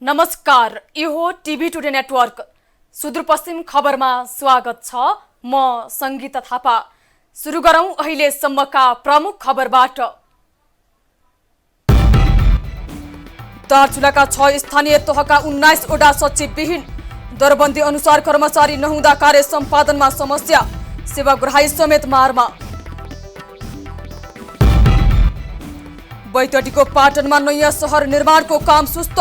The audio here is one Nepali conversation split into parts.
नमस्कार, यो हो टिभी टुडे नेटवर्क सुदूरपश्चिम खबरमा स्वागत छ। म संगीता थापा। सुरु गरौं अहिलेसम्मका प्रमुख खबरबाट। दार्चुलाका 6 स्थानीय तहका 19 वटा सचिवविहीन। दरबन्दी अनुसार कर्मचारी नहुँदा कार्य सम्पादनमा समस्या। सेवाग्राही समेत मारमा। बैतडीको पाटनमा नयाँ शहर निर्माणको काम सुस्त।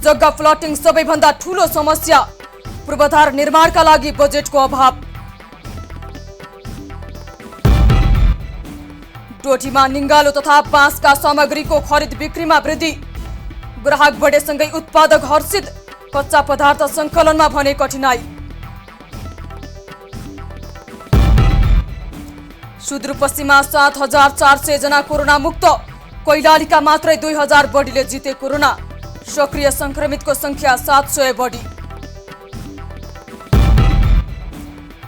जग्गा प्लटिङ सबैभन्दा ठूलो समस्या। पूर्वाधार निर्माणका लागि बजेटको अभाव। डोटीमा निङ्गालो तथा बाँसका सामग्रीको खरिद बिक्रीमा वृद्धि। ग्राहक बढेसँगै उत्पादक हर्षित। कच्चा पदार्थ सङ्कलनमा भने कठिनाई। सुदूरपश्चिममा 7,400 जना कोरोना मुक्त। कैलालीका मात्रै 2,000 बढीले जिते कोरोना। सक्रिय संक्रमितको संख्या 700 बढी।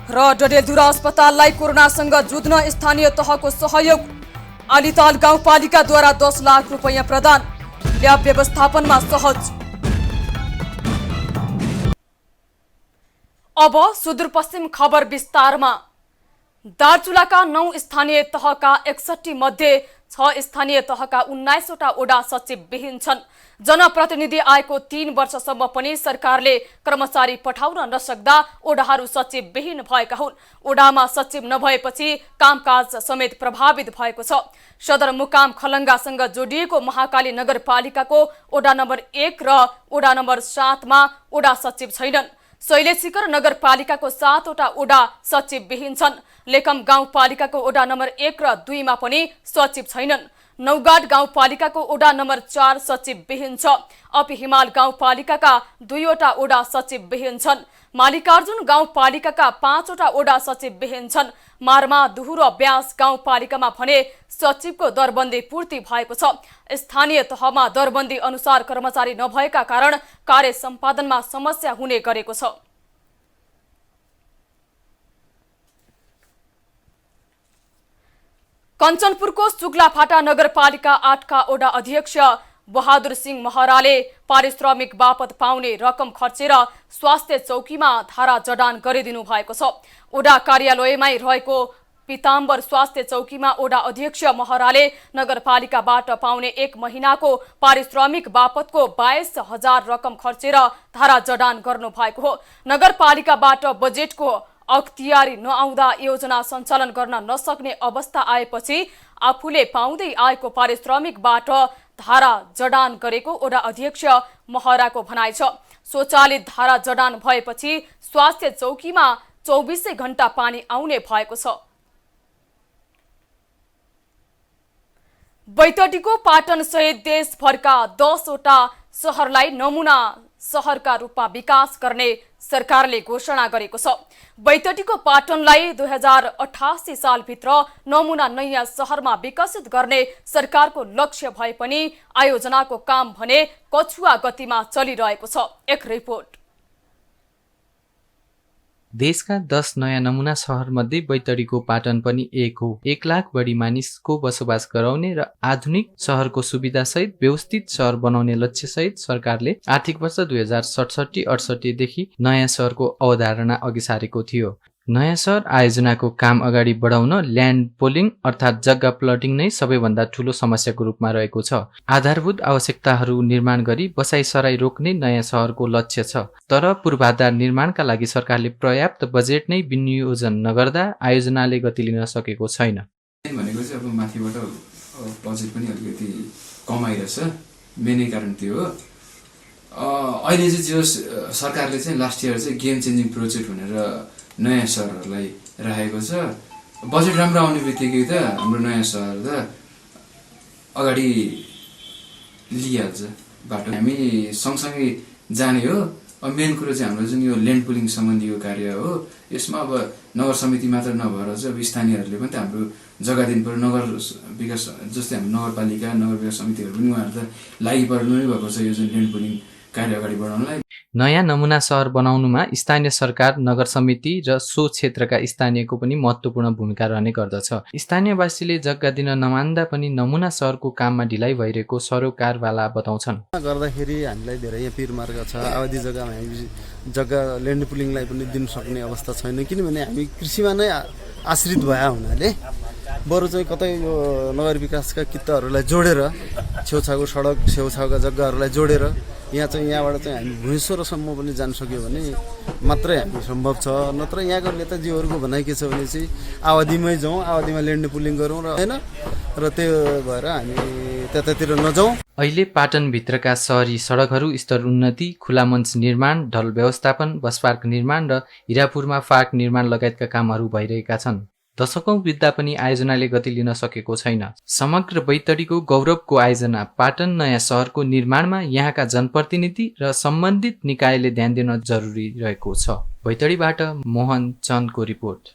र डडेलधुरा अस्पताललाई कोरोनासँग जुझ्न स्थानीय तहको सहयोग। आलीताल गाउँपालिकाद्वारा 10 लाख रुपैयाँ प्रदान। ल्याब व्यवस्थापनमा सहज। अब सुदूरपश्चिम खबर विस्तारमा। दार्चुलाका 9 स्थानीय तहका 61 मध्ये 6 स्थानीय तहका 19 वटा ओडा सचिवविहीन छन्। जनप्रतिनिधि आएको 3 वर्षसम्म पनि सरकारले कर्मचारी पठाउन नसक्दा ओडाहरू सचिवविहीन भएका हुन्। ओडामा सचिव नभएपछि कामकाज समेत प्रभावित भएको छ। सदरमुकाम खलङ्गासँग जोडिएको महाकाली नगरपालिकाको ओडा नम्बर 1 र ओडा नम्बर 7 मा ओडा सचिव छैनन्। शैलेशिखर नगरपालिकाको 7 वटा ओडा सचिवविहीन छन्। लेकम गाउँपालिकाको ओडा नम्बर 1 र 2 मा पनि सचिव छैनन्। नौगाड गाउँपालिकाको ओडा नम्बर 4 सचिवविहीन छ। अपी हिमाल गाउँपालिकाका 2 वटा ओडा सचिवविहीन छन्। मालिकार्जुन गाउँपालिकाका 5 वटा ओडा सचिवविहीन छन्। मारमा, दुहु र ब्यास गाउँपालिकामा भने सचिवको दरबन्दी पूर्ति भएको छ। स्थानीय तहमा दरबन्दी अनुसार कर्मचारी नभएका कारण कार्य सम्पादनमा समस्या हुने गरेको छ। कञ्चनपुरको सुग्लाफाटा नगरपालिका 8 का ओडा अध्यक्ष बहादुर सिंह महराले पारिश्रमिक बापत पाउने रकम खर्चेर स्वास्थ्य चौकीमा धारा जडान गरिदिनु भएको छ। ओडा कार्यालयमै रहेको पिताम्बर स्वास्थ्य चौकीमा ओडा अध्यक्ष महराले नगरपालिकाबाट पाउने 1 महिनाको पारिश्रमिक बापतको 22,000 रकम खर्चेर धारा जडान गर्नु भएको हो। नगरपालिकाबाट बजेटको अख्तियारी नआउँदा योजना सञ्चालन गर्न नसक्ने अवस्था आएपछि आफूले पाउँदै आएको पारिश्रमिकबाट धारा जडान गरेको ओडा अध्यक्ष महराको भनाइ छ। स्वचालित धारा जडान भएपछि स्वास्थ्य चौकीमा 24 घण्टा पानी आउने भएको छ। बैतडीको पाटन सहित देशभरका 10 वटा सहरलाई नमुना सहरका रूपमा विकास गर्ने सरकारले घोषणा गरेको छ। बैतडीको पाटनलाई 2088 सालभित्र नमुना नयाँ सहरमा विकसित गर्ने सरकारको लक्ष्य भए पनि आयोजनाको काम भने कछुवा गतिमा चलिरहेको छ। एक रिपोर्ट। देशका 10 नयाँ नमुना सहरमध्ये बैतडीको पाटन पनि एक हो। 1 लाख बढी मानिसको बसोबास गराउने र आधुनिक सहरको सुविधासहित व्यवस्थित सहर बनाउने लक्ष्यसहित सरकारले आर्थिक वर्ष 2067-68 देखि नयाँ सहरको अवधारणा अघि सारेको थियो। नयाँ सहर आयोजनाको काम अगाडि बढाउन ल्यान्ड पोलिङ अर्थात् जग्गा प्लटिङ नै सबैभन्दा ठूलो समस्याको रूपमा रहेको छ। आधारभूत आवश्यकताहरू निर्माण गरी बसाइसराई रोक्ने नयाँ सहरको लक्ष्य छ। तर पूर्वाधार निर्माणका लागि सरकारले पर्याप्त बजेट नै विनियोजन नगर्दा आयोजनाले गति लिन सकेको छैन। भनेको चाहिँ अब माथिबाट बजेट पनि अलिकति कम आइरहेछ। मेनै कारण त्यो हो। अहिले चाहिँ सरकारले चाहिँ लास्ट इयर चाहिँ गेम चेन्जिङ प्रोजेक्ट भनेर नयाँ सहरहरूलाई राखेको छ। बजेट राम्रो आउने बित्तिकै त हाम्रो नयाँ सहर त अगाडि लिइहाल्छ बाटो। हामी सँगसँगै जाने हो। अब मेन कुरो चाहिँ हाम्रो जुन यो ल्यान्ड पुलिङ सम्बन्धी यो कार्य हो, यसमा अब नगर समिति मात्र नभएर चाहिँ अब स्थानीयहरूले पनि त हाम्रो जग्गा दिनु पर्यो। नगर विकास जस्तै हाम्रो नगरपालिका, नगर विकास समितिहरू पनि उहाँहरू त लागि पर्नु नै भएको छ यो जुन ल्यान्ड पुलिङ कार्य अगाडि बढाउनलाई। नयाँ नमुना सहर बनाउनुमा स्थानीय सरकार, नगर समिति र सो क्षेत्रका स्थानीयको पनि महत्त्वपूर्ण भूमिका रहने गर्दछ। स्थानीयवासीले जग्गा दिन नमान्दा पनि नमुना सहरको काममा ढिलाइ भइरहेको सरोकारवाला बताउँछन्। गर्दाखेरि हामीलाई धेरै यहाँ पिरमार्ग छ। आवादी जग्गामा हामी जग्गा ल्यान्ड पुलिङलाई पनि दिन सक्ने अवस्था छैन, किनभने हामी कृषिमा नै आश्रित भए हुनाले बरु चाहिँ कतै यो नगर विकासका किताहरूलाई जोडेर छेउछाउको सडक, छेउछाउका जग्गाहरूलाई जोडेर यहाँ चाहिँ यहाँबाट चाहिँ हामी भुइँसरोसम्म पनि जान सक्यो भने मात्रै हामी सम्भव छ। नत्र यहाँको नेताजीहरूको भनाइ के छ भने चाहिँ आवादीमै जाउँ, आवादीमा ल्यान्ड पुलिङ गरौँ र होइन, र त्यो भएर हामी त्यतातिर नजाउँ। अहिले पाटनभित्रका सहरी सडकहरू स्तर उन्नति, खुला मञ्च निर्माण, ढल व्यवस्थापन, बस पार्क निर्माण र हिरापुरमा पार्क निर्माण लगायतका कामहरू भइरहेका छन्। दशकौं बित्दा पनि आयोजनाले गति लिन सकेको छैन। समग्र बैतडीको गौरवको आयोजना पाटन नयाँ सहरको निर्माणमा यहाँका जनप्रतिनिधि र सम्बन्धित निकायले ध्यान दिन जरुरी रहेको छ। बैतडीबाट मोहन चन्दको रिपोर्ट।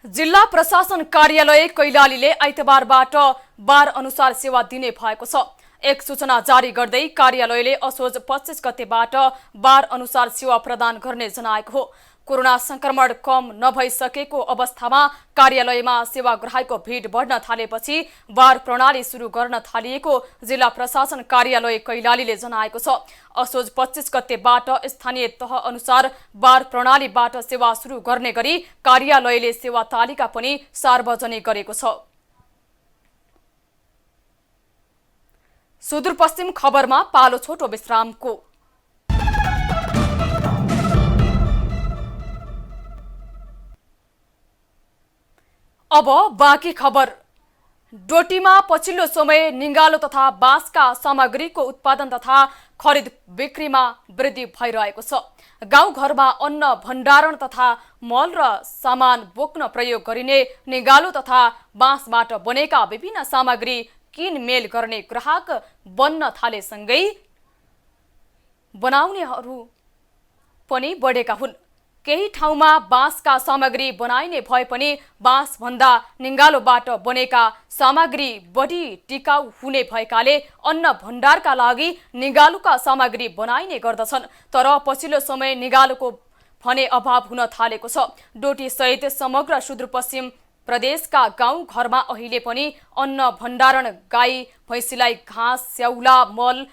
जिल्ला प्रशासन कार्यालय कैलालीले आइतबारबाट बार अनुसार सेवा दिने भएको छ। एक सूचना जारी गर्दै कार्यालयले असोज 25 गतेबाट बार अनुसार सेवा प्रदान गर्ने जनाएको हो। कोरोना संक्रमण कम नभइसकेको अवस्थामा कार्यालयमा सेवाग्राहीको भिड बढ्न थालेपछि बार प्रणाली सुरु गर्न थालिएको जिल्ला प्रशासन कार्यालय कैलालीले जनाएको छ। असोज 25 गतेबाट स्थानीय तह अनुसार बार प्रणालीबाट सेवा सुरु गर्ने गरी कार्यालयले सेवा तालिका पनि सार्वजनिक गरेको छ। सुदूरपश्चिम खबरमा पालो छोटो विश्रामको। अब बाँकी खबर। डोटीमा पछिल्लो समय निगालो तथा बाँसका सामग्रीको उत्पादन तथा खरिद बिक्रीमा वृद्धि भइरहेको छ। गाउँघरमा अन्न भण्डारण तथा मल र सामान बोक्न प्रयोग गरिने निगालो तथा बाँसबाट बनेका विभिन्न सामग्री किनमेल गर्ने ग्राहक बन्न थालेसँगै बनाउनेहरू पनि बढेका हुन्। केही ठाउँमा बाँसका सामग्री बनाइने भए पनि बाँसभन्दा निगालोबाट बनेका सामग्री बढी टिकाउ हुने भएकाले अन्न भण्डारका लागि निगालोका सामग्री बनाइने गर्दछन्। तर पछिल्लो समय निगालोको भने अभाव हुन थालेको छ। डोटी सहित समग्र सुदूरपश्चिम प्रदेशका गाउँ घरमा अहिले पनि अन्न भण्डारण, गाई भैँसीलाई घाँस, स्याउला, मल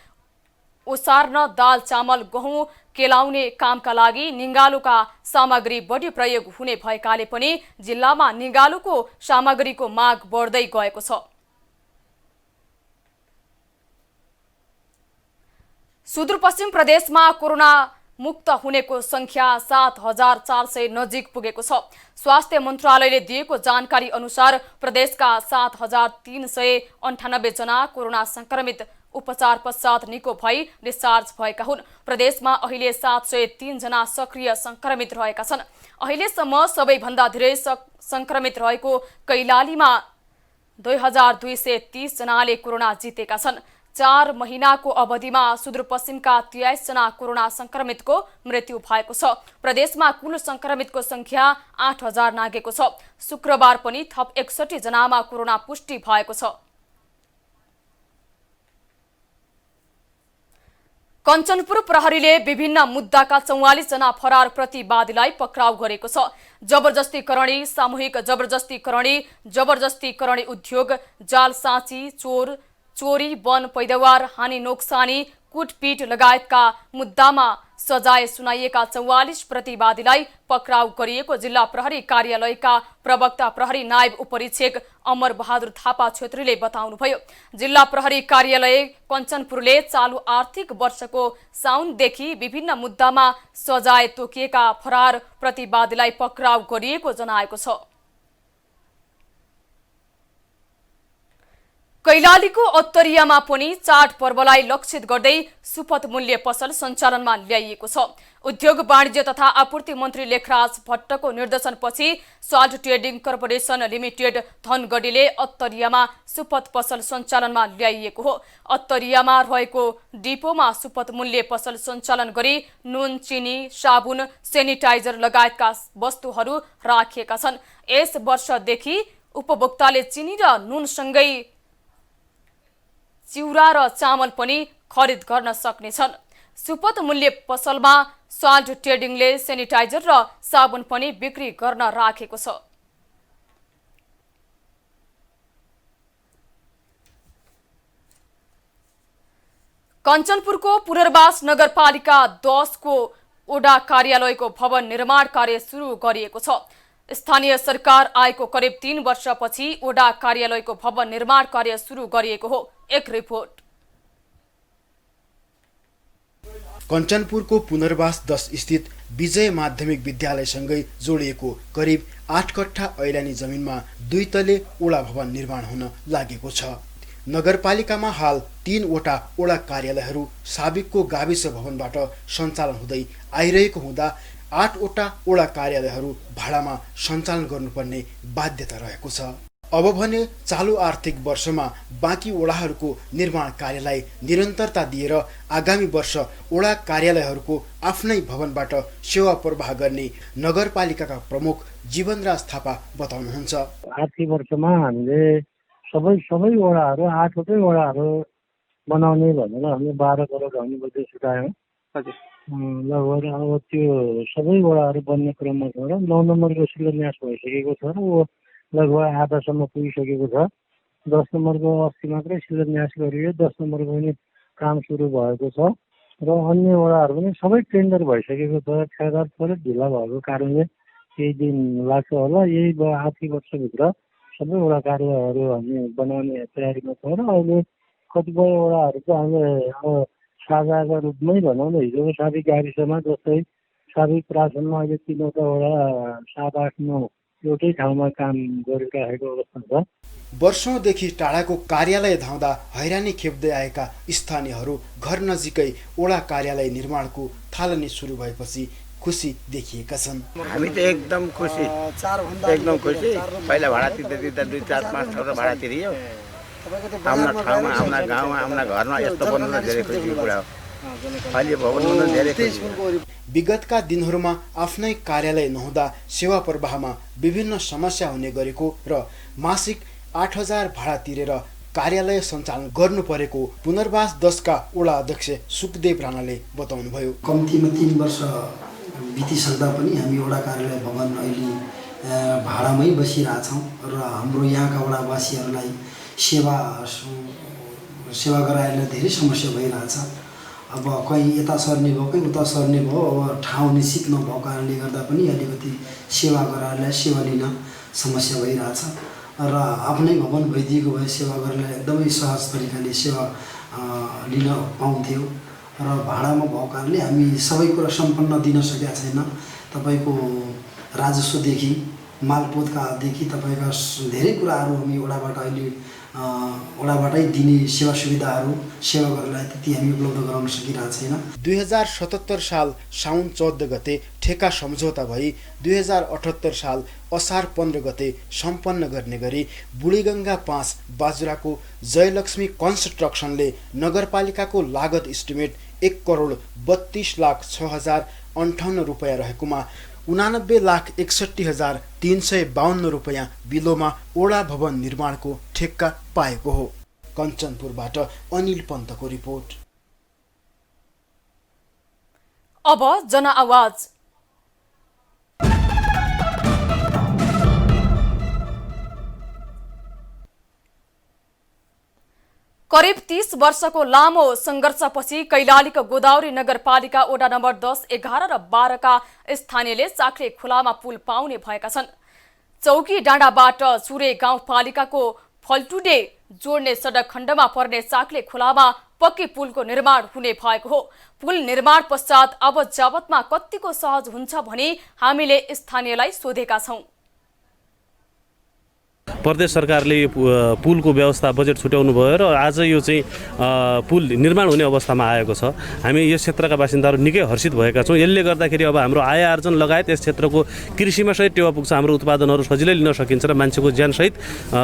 ओसार्न, दाल चामल गहुँ केलाउने कामका लागि निगालोका सामग्री बढी प्रयोग हुने भएकाले पनि जिल्लामा निगालोको सामग्रीको माग बढ्दै गएको छ। सुदूरपश्चिम प्रदेशमा कोरोना मुक्त हुनेको संख्या 7,400 नजिक पुगेको छ। स्वास्थ्य मन्त्रालयले दिएको जानकारी अनुसार प्रदेशका 7,398 जना कोरोना संक्रमित उपचार पश्चात निको भई डिस्चार्ज भएका हुन्। प्रदेशमा अहिले 703 जना सक्रिय संक्रमित रहेका छन्। अहिलेसम्म सबैभन्दा धेरै संक्रमित रहेको कैलालीमा 2,230 जनाले कोरोना जितेका छन्। 4 महिनाको अवधिमा सुदूरपश्चिमका 23 जना कोरोना संक्रमितको मृत्यु भएको छ। प्रदेशमा कुल संक्रमितको संख्या 8,000 नागेको छ। शुक्रबार पनि थप 61 जनामा कोरोना पुष्टि भएको छ। कञ्चनपुर प्रहरीले विभिन्न मुद्दाका 44 जना फरार प्रतिवादीलाई पक्राउ गरेको छ। जबरजस्ती करणी, सामूहिक जबरजस्ती करणी, जबरजस्ती करणी उद्योग, जाल साँची, चोरी, वन पैदावार, हानि नोक्सानी, कुटपिट लगायतका मुद्दामा सजाय सुनाइएका 44 प्रतिवादीलाई पक्राउ गरिएको जिल्ला प्रहरी कार्यालयका प्रवक्ता प्रहरी नायब उपरीक्षक अमर बहादुर थापा छेत्रीले बताउनुभयो। जिल्ला प्रहरी कार्यालय कञ्चनपुरले चालु आर्थिक वर्षको साउनदेखि विभिन्न मुद्दामा सजाय तोकिएका फरार प्रतिवादीलाई पक्राउ गरिएको जनाएको छ। कैलालीको अत्तरियामा पनि चाड पर्वलाई लक्षित गर्दै सुपथ मूल्य पसल सञ्चालनमा ल्याइएको छ। उद्योग वाणिज्य तथा आपूर्ति मन्त्री लेखराज भट्टको निर्देशनपछि साल्ट ट्रेडिङ कर्पोरेसन लिमिटेड धनगढीले अत्तरियामा सुपथ पसल सञ्चालनमा ल्याइएको हो। अत्तरियामा रहेको डिपोमा सुपथ मूल्य पसल सञ्चालन गरी नुन, चिनी, साबुन, सेनिटाइजर लगायतका वस्तुहरू राखिएका छन्। यस वर्षदेखि उपभोक्ताले चिनी र नुनसँगै चिउरा र चामल पनि खरिद गर्न सक्नेछन्। सुपथ मूल्य पसलमा साल्ट ट्रेडिङले सेनिटाइजर र साबुन पनि बिक्री गर्न राखेको छ। कञ्चनपुरको पुनर्वास नगरपालिका 10 को ओडा कार्यालयको भवन निर्माण कार्य सुरु गरिएको छ। स्थानीय सरकार आएको करिब 3 वर्षपछि ओडा कार्यालयको भवन निर्माण कार्य सुरु गरिएको हो। एक रिपोर्ट। कञ्चनपुरको पुनर्वास 10 स्थित विजय माध्यमिक विद्यालयसँगै जोडिएको करिब 8 कट्ठा ऐलानी जमिनमा 2 तले ओडा भवन निर्माण हुन लागेको छ। नगरपालिकामा हाल 3 वटा ओडा कार्यालयहरू साबिकको गाविस भवनबाट सञ्चालन हुँदै आइरहेको हुँदा 8 वटा ओडा कार्यालयहरू भाडामा सञ्चालन गर्नुपर्ने बाध्यता रहेको छ। अब भने चालु आर्थिक वर्षमा बाँकी ओडाहरूको निर्माण कार्यलाई निरन्तरता दिएर आगामी वर्ष ओडा कार्यालयहरूको आफ्नै भवनबाट सेवा प्रवाह गर्ने नगरपालिकाका प्रमुख जीवनराज थापा बताउनुहुन्छ। आर्थिक वर्षमा हामीले सबै वडाहरू 8 वटै वडाहरू बनाउने भनेर हामीले 12 करोड हामी बजेट छुटायौँ। लगभग अब त्यो सबै वडाहरू बन्ने क्रममा छ र 9 नम्बरको शिलान्यास भइसकेको छ र वो लगभग आधासम्म पुगिसकेको छ। 10 नम्बरको अस्ति मात्रै शिलान्यास गरियो। 10 नम्बरको पनि काम सुरु भएको छ र अन्य वडाहरू पनि सबै टेन्डर भइसकेको छ। ठेकेदार थोरै ढिला भएको कारणले केही दिन लाग्छ होला। यही आर्थिक वर्षभित्र सबै वडा कार्यहरू हामी बनाउने तयारीमा छ र अहिले कतिपय वडाहरू चाहिँ हामीले अब साझाका रूपमै भनौँ न, हिजोको साबिक गाविसमा जस्तै साबिक प्रासनमा अहिले 3वटा वडा 7, 8, 9 एउटै ठाउँमा काम गरिरहेको अवस्था छ। वर्षौंदेखि टाढाको कार्यालय धाउँदा हैरानी खेप्दै आएका स्थानीयहरू घर नजिकै ओडा कार्यालय निर्माणको थालनी सुरु भएपछि खुसी देखिएका छन्। हामी त एकदम खुसी, एकदम खुसी। पहिला भाडा तिर्दा 2, 4, 5 ठाउँ भाडा तिरियो। आफ्ना ठाउँमा, आफ्ना गाउँमा, आफ्ना घरमा यस्तो बन्नु धेरै खुसीको कुरा हो। अहिले भवन बन्नु धेरै खुसी। विगतका दिनहरूमा आफ्नै कार्यालय नहुँदा सेवा प्रवाहमा विभिन्न समस्या हुने गरेको र मासिक 8,000 भाडा तिरेर कार्यालय सञ्चालन गर्नु परेको पुनर्वास 10 का ओडा अध्यक्ष सुखदेव राणाले बताउनुभयो। कम्तीमा 3 वर्ष बितिसक्दा पनि हामी वडा कार्यालय भवन अहिले भाडामै बसिरहेछौँ र हाम्रो यहाँका वडावासीहरूलाई सेवा गराएर धेरै समस्या भइरहेछ। अब कहीँ यता सर्ने भयो, कहीँ उता सर्ने भयो। अब ठाउँ निश्चित नभएको कारणले गर्दा पनि अलिकति सेवा गराएर सेवा लिन समस्या भइरहेछ र आफ्नै भवन भइदिएको भए सेवा गरेर एकदमै सहज तरिकाले सेवा लिन पाउँथ्यो र भाडामा भएको कारणले हामी सबै कुरा सम्पन्न दिन सकेका छैन। तपाईँको राजस्वदेखि मालपोतकादेखि तपाईँका धेरै कुराहरू हामी वडाबाट अहिले वडाबाटै दिने सेवा सुविधाहरू सेवा गर्नलाई त्यति हामी उपलब्ध गराउन सकिरहेको छैन। 2077 साल साउन 14 गते ठेका सम्झौता भई 2078 साल असार 15 गते सम्पन्न गर्ने गरी बुढीगङ्गा 5 बाजुराको जयलक्ष्मी कन्स्ट्रक्सनले नगरपालिकाको लागत इस्टिमेट 1,32,06,058 रुपैयाँ रहेकोमा 89,61,352 रुपैयाँ बिलोमा ओडा भवन निर्माणको ठेक्का पाएको हो। कञ्चनपुरबाट अनिल पन्तको रिपोर्ट। अब जनआवाज। करिब 30 वर्षको लामो संघर्षपछि कैलालीको गोदावरी नगरपालिका ओडा नम्बर 10, 11 र 12 का स्थानीयले चाक्ले खोलामा पुल पाउने भएका छन्। चौकी डाँडाबाट चुरे गाउँपालिकाको फल्टुडे जोड्ने सडक खण्डमा पर्ने चाक्ले खोलामा पक्की पुलको निर्माण हुने भएको हो। पुल निर्माण पश्चात अब जावतमा कतिको सहज हुन्छ भनी हामीले स्थानीयलाई सोधेका छौं। प्रदेश सरकारले पुलको व्यवस्था बजेट छुट्याउनु भयो र आज यो चाहिँ पुल निर्माण हुने अवस्थामा आएको छ। हामी यस क्षेत्रका बासिन्दाहरू निकै हर्षित भएका छौँ। यसले गर्दाखेरि अब हाम्रो आय आर्जन लगायत यस क्षेत्रको कृषिमा सहित टेवा पुग्छ। हाम्रो उत्पादनहरू सजिलै लिन सकिन्छ र मान्छेको ज्यानसहित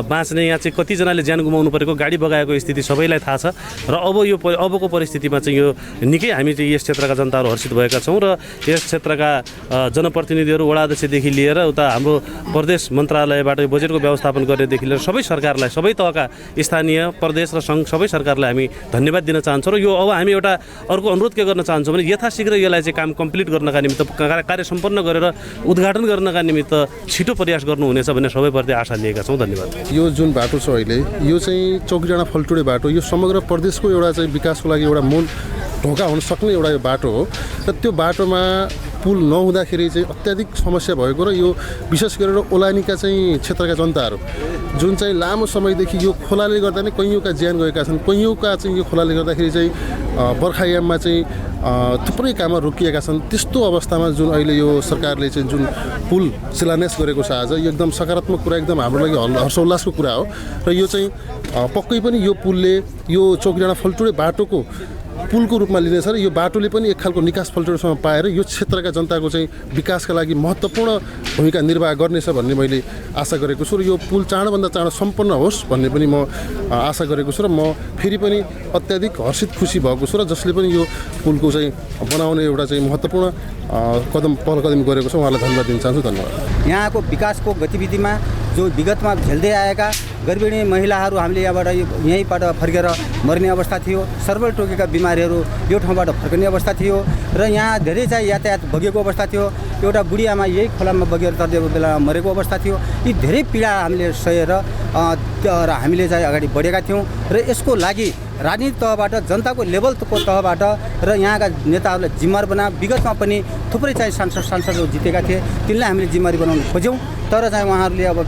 बाँच्ने यहाँ चाहिँ कतिजनाले ज्यान गुमाउनु परेको, गाडी बगाएको स्थिति सबैलाई थाहा छ र अबको परिस्थितिमा चाहिँ यो निकै हामी चाहिँ यस क्षेत्रका जनताहरू हर्षित भएका छौँ र यस क्षेत्रका जनप्रतिनिधिहरू, वडा अध्यक्षदेखि लिएर उता हाम्रो प्रदेश मन्त्रालयबाट बजेटको व्यवस्थापन व्यवस्थापन गर्नेदेखि लिएर सबै सरकारलाई, सबै तहका स्थानीय, प्रदेश र सङ्घ सबै सरकारलाई हामी धन्यवाद दिन चाहन्छौँ। र यो अब हामी एउटा अर्को अनुरोध के गर्न चाहन्छौँ भने यथाशीघ्र यसलाई चाहिँ काम कम्प्लिट गर्नका निमित्त, कार्य सम्पन्न गरेर उद्घाटन गर्नका निमित्त छिटो प्रयास गर्नुहुनेछ भन्ने सबैप्रति आशा लिएका छौँ। धन्यवाद। यो जुन बाटो छ अहिले, यो चाहिँ चौकीडाँडा फल्टुडे बाटो, यो समग्र प्रदेशको एउटा चाहिँ विकासको लागि एउटा मूल ढोका हुन सक्ने एउटा यो बाटो हो। र त्यो बाटोमा पुल नहुँदाखेरि चाहिँ अत्याधिक समस्या भएको र यो विशेष गरेर ओलानीका चाहिँ क्षेत्रका जनताहरू जुन चाहिँ लामो समयदेखि यो खोलाले गर्दा नै कैयौँका ज्यान गएका छन्, कैयौँका चाहिँ यो खोलाले गर्दाखेरि चाहिँ बर्खायाममा चाहिँ थुप्रै कामहरू रोकिएका छन्। त्यस्तो अवस्थामा जुन अहिले यो सरकारले चाहिँ जुन पुल शिलान्यास गरेको छ आज, यो एकदम सकारात्मक कुरा, एकदम हाम्रो लागि हर्षोल्लासको कुरा हो। र यो चाहिँ पक्कै पनि यो पुलले यो चौकीडाँडा फल्टुडे बाटोको पुलको रूपमा लिनेछ र यो बाटोले पनि एक खालको निकास फल्टुडेसम्म पाएर यो क्षेत्रका जनताको चाहिँ विकासका लागि महत्त्वपूर्ण भूमिका निर्वाह गर्नेछ भन्ने मैले आशा गरेको छु। र यो पुल चाँडोभन्दा चाँडो सम्पन्न होस् भन्ने पनि म आशा गरेको छु। र म फेरि पनि अत्याधिक हर्षित खुसी भएको छु। र जसले पनि यो पुलको चाहिँ बनाउने एउटा चाहिँ महत्त्वपूर्ण पहल कदमी गरेको छ, उहाँलाई धन्यवाद दिन चाहन्छु। धन्यवाद। यहाँको विकासको गतिविधिमा जो विगतमा झेल्दै आएका गर्भिणी महिलाहरू हामीले यहीँबाट फर्केर मर्ने अवस्था थियो, सर्वल टोकेका बिमारीहरू यो ठाउँबाट फर्कने अवस्था थियो र यहाँ धेरै चाहिँ यातायात बगेको अवस्था थियो। एउटा बुढी आमा यही खोलामा बगेर तर्देको बेलामा मरेको अवस्था थियो। यी धेरै पीडा हामीले सहेर र हामीले चाहिँ अगाडि बढेका थियौँ र यसको लागि राजनीतिक तहबाट, जनताको लेभलको तहबाट र यहाँका नेताहरूलाई जिम्मेवार बना। विगतमा पनि थुप्रै चाहिँ सांसदहरू जितेका थिए, तिनलाई हामीले जिम्मेवारी बनाउन खोज्यौँ, तर चाहिँ उहाँहरूले अब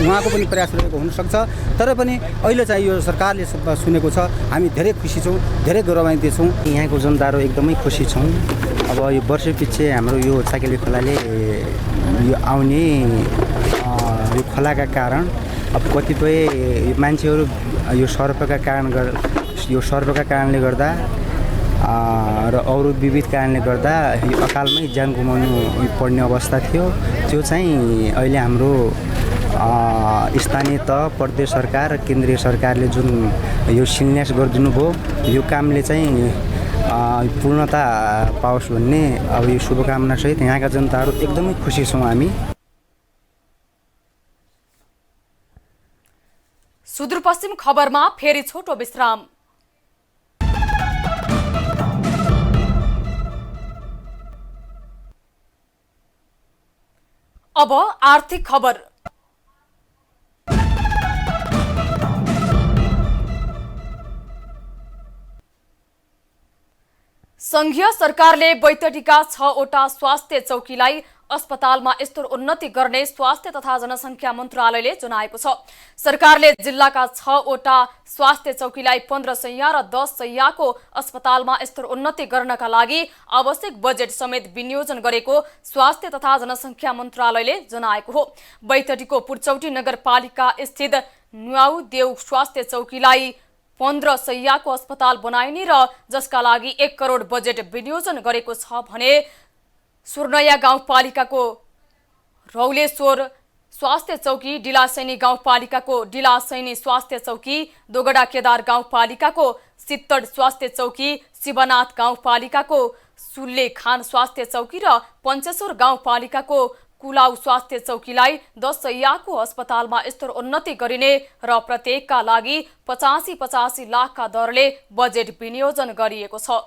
उहाँको पनि प्रयास रहेको हुनसक्छ। तर पनि अहिले चाहिँ यो सरकारले सुनेको छ, हामी धेरै खुसी छौँ, धेरै गौरवान्वित छौँ। यहाँको जनताहरू एकदमै खुसी छौँ। अब यो वर्ष पछि हाम्रो यो चाकेली खोलाले यो आउने यो खोलाका कारण अब कतिपय मान्छेहरू यो सर्पका कारणले गर्दा र अरू विविध कारणले गर्दा यो अकालमै ज्यान गुमाउनु पर्ने अवस्था थियो। त्यो चाहिँ अहिले हाम्रो स्थानीय तह, प्रदेश सरकार र केन्द्रीय सरकारले जुन यो शिलान्यास गरिदिनु भयो, यो कामले चाहिँ पूर्णता पाओस् भन्ने अब यो शुभकामनासहित यहाँका जनताहरू एकदमै खुसी छौँ हामी। सुदूरपश्चिम खबरमा फेरि छोटो विश्राम। अब आर्थिक खबर। संघीय सरकारले बैतडीका 6वटा स्वास्थ्य चौकीलाई अस्पतालमा स्तर उन्नति गर्ने स्वास्थ्य तथा जनसंख्या मन्त्रालयले जनाएको छ। सरकारले जिल्लाका 6वटा स्वास्थ्य चौकीलाई 15 शैय्या र 10 शैय्याको अस्पतालमा स्तर उन्नति गर्नका लागि आवश्यक बजेट समेत विनियोजन गरेको स्वास्थ्य तथा जनसंख्या मन्त्रालयले जनाएको हो। बैतडीको पुर्चौटी नगरपालिका स्थित न्याउ देव स्वास्थ्य चौकीलाई 15 शैय्याको अस्पताल बनाइने र जसका लागि 1 करोड बजेट विनियोजन गरेको छ भने सुर्नया गाउँपालिकाको रौलेश्वर स्वास्थ्य चौकी, डिलासैनी गाउँपालिकाको डिलासैनी स्वास्थ्य चौकी, दोगडा केदार गाउँपालिकाको सित्तड स्वास्थ्य चौकी, शिवनाथ गाउँपालिकाको सुल्ले खान स्वास्थ्य चौकी र पञ्चेश्वर गाउँपालिकाको कुलाउ स्वास्थ्य चौकीलाई 10 शैय्याको अस्पतालमा स्तर उन्नति गरिने र प्रत्येकका लागि 85-85 लाखका दरले बजेट विनियोजन गरिएको छ।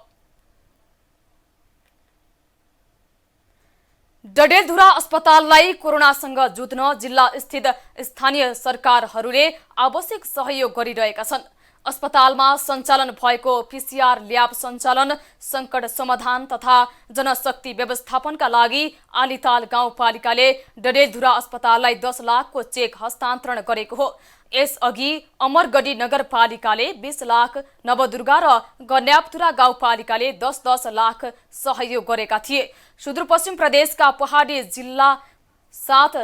डडेलधुरा अस्पताललाई कोरोनासँग जुझ्न जिल्ला स्थित स्थानीय सरकारहरूले आवश्यक सहयोग गरिरहेका छन्। अस्पतालमा सञ्चालन भएको पीसीआर ल्याब सञ्चालन, संकट समाधान तथा जनशक्ति व्यवस्थापनका लागि आलिताल गाउँपालिकाले डडेलधुरा अस्पताललाई 10 लाखको चेक हस्तान्तरण गरेको हो। यसअघि अमरगढी नगरपालिकाले 20 लाख, नवदुर्गा र गन्यापथुरा गाउँपालिकाले 10-10 लाख सहयोग गरेका थिए। सुदूरपश्चिम प्रदेशका पहाडी जिल्ला 7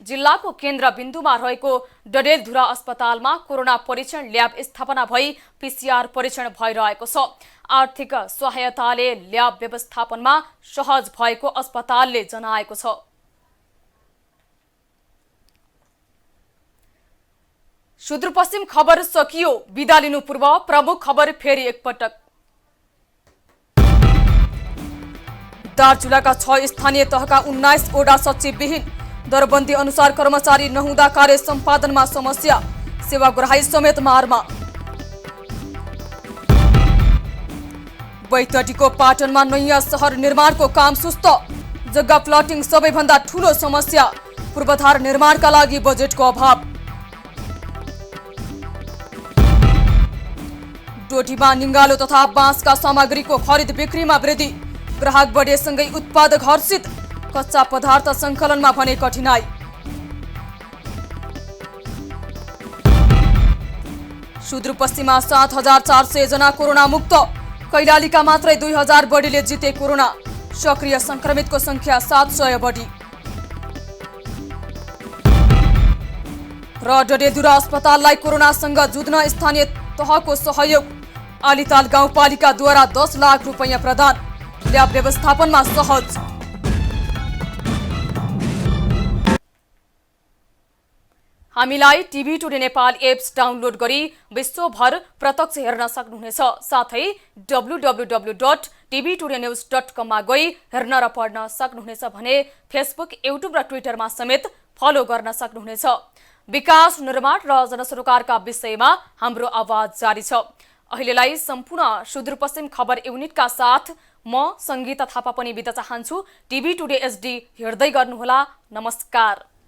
जिल्लाको केन्द्रबिन्दुमा रहेको डडेलधुरा अस्पतालमा कोरोना परीक्षण ल्याब स्थापना भई पीसीआर परीक्षण भइरहेको छ। आर्थिक सहायताले ल्याब व्यवस्थापनमा सहज भएको अस्पतालले जनाएको छ। सुदूरपश्चिम खबर सकियो। बिदा लिनु पूर्व प्रमुख खबर फेरि एकपटक। दार्चुलाका 6 स्थानीय तहका 19 वटा सचिवविहीन, दरबन्दी अनुसार कर्मचारी नहुँदा कार्य सम्पादनमा समस्या, सेवाग्राही समेत मारमा। बैतडीको पाटनमा नयाँ सहर निर्माणको काम सुस्त, जग्गा प्लटिङ सबैभन्दा ठूलो समस्या, पूर्वाधार निर्माणका लागि बजेटको अभाव। डोटीमा निङ्गालो तथा बाँसका सामग्रीको खरिद बिक्रीमा वृद्धि, ग्राहक बढेसँगै उत्पादक हर्षित, कच्चा पदार्थ सङ्कलनमा भने कठिनाई। सुदूरपश्चिममा 7,400 जना कोरोना मुक्त, कैलालीका मात्रै 2,000 बढीले जिते कोरोना, सक्रिय संक्रमितको संख्या 700 बढी। र डडेलधुरा अस्पताललाई कोरोनासँग जुझ्न स्थानीय तहको सहयोग, आलिताल गाउँपालिकाद्वारा 10 लाख रुपैयाँ प्रदान, ल्याब व्यवस्थापनमा सहज। हामीलाई TV today Nepal apps download गरी विश्वभर प्रत्यक्ष हेर्न सक्नुहुनेछ। साथै www.tvtodanews.com मा गई हेर्न र पढ्न सक्नुहुनेछ भने फेसबुक, युट्युब र ट्विटरमा समेत फलो गर्न सक्नुहुनेछ। विकास, निर्माण र जनसरोकारका विषयमा हाम्रो आवाज जारी छ। अहिलेलाई सम्पूर्ण सुदूरपश्चिम खबर युनिटका साथ म संगीता थापा पनि बिदा चाहन्छु। टिभी टुडे एचडी हेर्दै गर्नुहोला। नमस्कार।